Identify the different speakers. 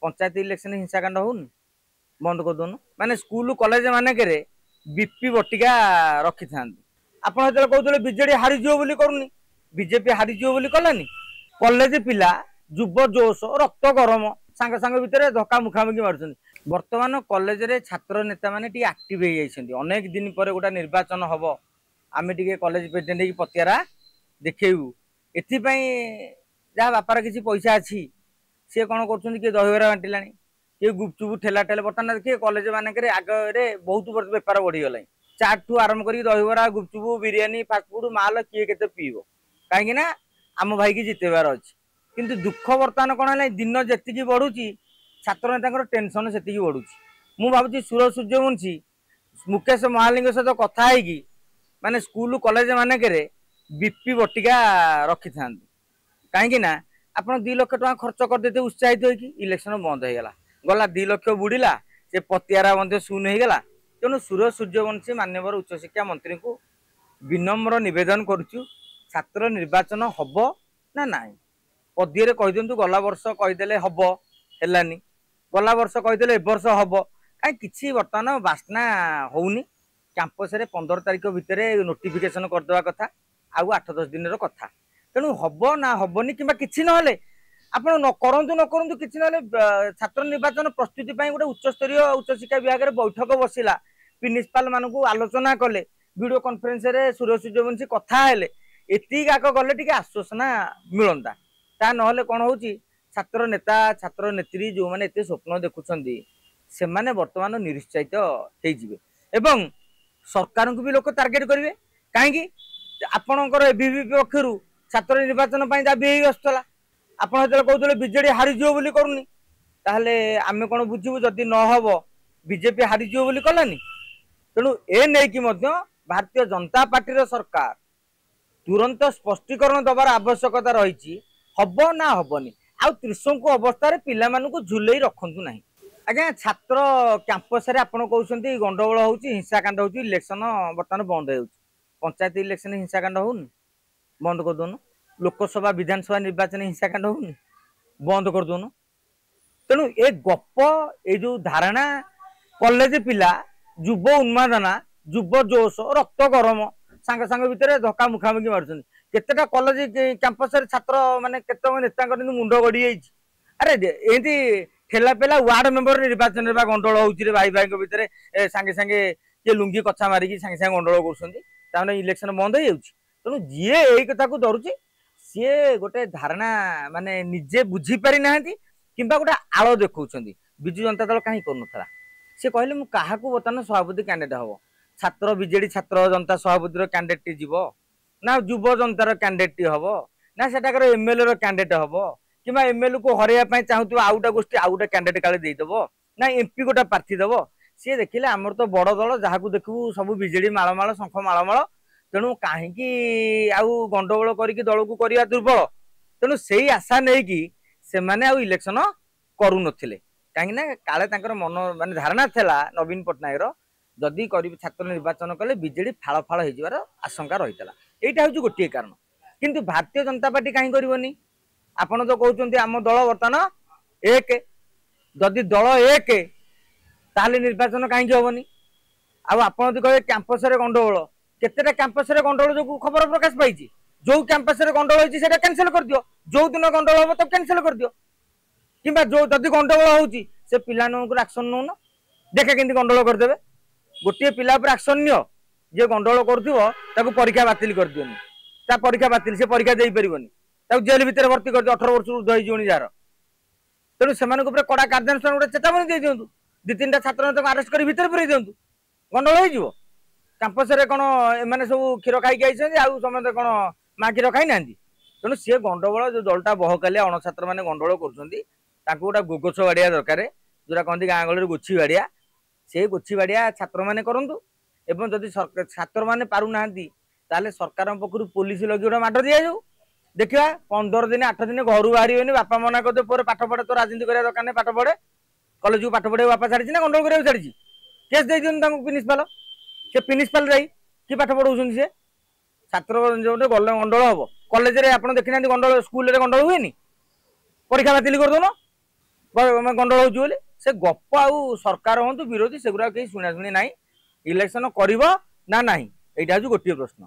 Speaker 1: Panchayat election हिंसाकांड होनी बंद कर दोन माने स्कूल कॉलेज मानकरे बीपी बटिका रखी था आपड़ जो कहते बीजेडी हारीज बोली करूनी बीजेपी हारीज बोली कलानी कॉलेज पिला युव जोश रक्त गरम सांग सांग भितर धक्का मुखामुखी मार्च बर्तमान कॉलेज रे छात्र नेता माने टी एक्टिव हो जाइछन्ती अनेक दिन पर गोटा निर्वाचन हम आमे टी कॉलेज प्रेसिडेंट की पतियारा देखू एथिपाई जहाँ बापार किसी पैसा अच्छी सी कौन कर दहीबरा बांटिला किए गुपचुप ठेला ठेला बर्तमान देखिए कॉलेज मानक आगे बहुत बेपार बढ़ीगला चाट ठू आरंभ कर दहीबरा गुपचुप बिरियानी फास्टफुड माल किए के पीब कहीं आम भाई की जितेबार अच्छी किंतु दुख बर्तमान कौन है दिन जी बढ़ुची छात्र नेता टेंशन से बढ़ुची मु भावी सुर सूर्यवंशी मुकेश महालिंग सहित कथा माने स्कूल कॉलेज मानक बीपी बटिका रखी था कहीं आप 2 लाख टका खर्च करदे उत्साहित होगी इलेक्शन बंद हो गला 2 लाख बुड़ीला से पतियारा शून्य होगला तेणु सुर सूर्यवंशी माननीय उच्चशिक्षा मंत्री को विनम्र निवेदन करुचु छात्र निर्वाचन हम ना ना पदीय कहीदिंतु गला वर्ष कहीदे हम है गला वर्ष कहीदे वर्ष हम कहीं किसी बर्तमान बास्ना होनी कैंपस रे 15 तारीख भितर नोटिफिकेशन करदे कथा आउ 8-10 दिन कथा तेणु हम ना हेनी कि किसी ना आप न करूँ कि छात्र निर्वाचन प्रस्तुति गोटे उच्चस्तरीय उच्चशिक्षा विभाग में बैठक बसला प्रिंसिपाल मानक आलोचना कले वीडियो कॉन्फ्रेंस रे सूर्य सूर्यवंशी कथा हेले एति आग गले टी आश्वासना मिलता ता ना कौन हो छात्र नेता छात्र नेत्री जो मैंने एत स्वप्न देखुं से माने वर्तमान निरुत्साहित हो सरकार को भी लोक टार्गेट करेंगे कहीं आपणकर एबीवीपी पक्षर छात्र निर्वाचन दाबी आसला आप कहते बीजेडी हारीज बोली करूनी ताहले आमे कौन बुझू जदि न हम बीजेपी हारीज बोली कलानी तेणु ए नहीं कि भारतीय जनता पार्टी सरकार तुरंत स्पष्टीकरण दबार आवश्यकता रही हम ना हेनी आ त्रिशंकु अवस्था पिला झुले रखु ना आज्ञा छात्र कैंपस रे आपण कहते गंडगोल हो हिंसाकांड हो इलेक्शन बर्तमान बंद हो पंचायत इलेक्शन हिंसाकांड होनी बंद कर दोन लोकसभा विधानसभा निर्वाचन हिंसाकांड होनी बंद कर दोन तेणु ए गप ये जो धारणा कॉलेज पिला युव उन्मादना युव जोश रक्त गरम सांग सांग भितर धक्का मुखामुखी मार्च केतेटा कॉलेज कैंपस रे छात्र माने केते नेता मुंड गड़ी अरे एमती ठेला पेला वार्ड मेंबर निर्वाचन में गंडोल हो भाई भाई भितर सांगे सांगे किए लुंगी कछा मारिकी सांगे सांगे गंडोल कर इलेक्शन बंद हो तेणु जी यही कथा को धरुची सी गोटे धारणा माने निजे बुझी पारि ना कि गोटे आड़ देखा विजु जनता दल कहीं करूला सी कहले मुझे क्या बर्तमान सभापति कैंडिडेट हम छात्र बीजेडी छात्र जनता सभापति कैंडिडेट जीव ना युव जनतार कैंडिडेट हम ना सेटाकर एमएलए कैंडिडेट हम कि एमएलए को हरैया चाहूँ आउटा गोष्ठी आउटा कैंडिडेट काले देदेव ना एमपी गोटा प्रार्थी देव सी देखिले आमर तो बड़ दल जहाँ देखू सब बीजेडी मालमाल शंख मालमाल तेणु कहीं आउ गंडगोल करके दल को करवा दुर्बल तेणु से आशा नहीं कि से माने आउ इलेक्शन करू नथिले कहीं काले मन माने धारणा थिला नवीन पट्टनायक जदि छात्र निर्वाचन कले बीजेडी फाड़ फाड़ हो आशंका रही यहाँ हूँ गोटे कारण किंतु भारतीय जनता पार्टी कहीं करनी आपण तो कहते आम दल बर्तमान एक जदि दल एक ताले निर्वाचन कहीं हेनी आपड़ कहे कैंपस गंडगोल केतेटा कैंपस गंडगोल जो खबर प्रकाश पाई जो कैंपस गंडगोल होती है कैंसिल कर दियो जो दिन गंडगोल हम तब कैंसिल कर दियो कि जो जदि गंडगोल होती से पिला एक्शन नौ न देखे केमती गंडगोल करदे गोटे पिला एक्शन नियो जे गंडगोल कर परीक्षा बातिल कर दियोनी परीक्षा बातिल से परीक्षा दे पारबनी जेल भितर भर्ती कर 18 वर्ष ऊर्ध्व जार तेणु से कड़ा कार्यानुष्ठान गोटे चेतावनी दे दिंतु 2-3टा छात्र आरेस्ट कर भितर पूरे दिंतु गंडगोल हो कैंपस कौन एम सब क्षीर खाई आई समस्त कौन माँ क्षीर खाई ना तेणु सी गंडगोल जो दलटा बहकाली अणछात्र मैंने गंडगोल कर गोटा गोगछ बाड़िया दरकार जोटा कहते गाँ गहली गोछी बाड़िया से गोछी बाड़िया छात्र मैंने करूँ एवं जदि छात्र मैंने पारूना सरकार पक्ष पुलिस लगे गोटे माड़ दि जाऊ देखा 15 दिन 8 दिन घर बाहर बापा मना करदे पुअर पाठ पढ़े तो राजनीति करने दरकार नहीं पाठ पढ़े कॉलेज को पाठ पढ़े बापा छाड़ी ना गंडगोल कर छाड़ी केस दे दिखाँ प्रिंसिपाल से प्रिंसिपाल जाई कि पाठ पढ़ाऊँ सी छात्र जो गंडगोल हम कॉलेज में आप देखी ना गंडगोल स्कूल गंडगोल हुए परीक्षा बातिल कर दौन ଗଣ୍ଡଗୋଳ ହଉଛି ବୋଲି। ସେ ଗପ ଆଉ ସରକାର ହୁଅନ୍ତୁ ବିରୋଧୀ ସେଗୁଡ଼ା କେହି ଶୁଣା ଶୁଣି ନାହିଁ। ଇଲେକ୍ସନ କରିବ ନା ନାହିଁ ଏଇଟା ହଉଛି ଗୋଟିଏ ପ୍ରଶ୍ନ।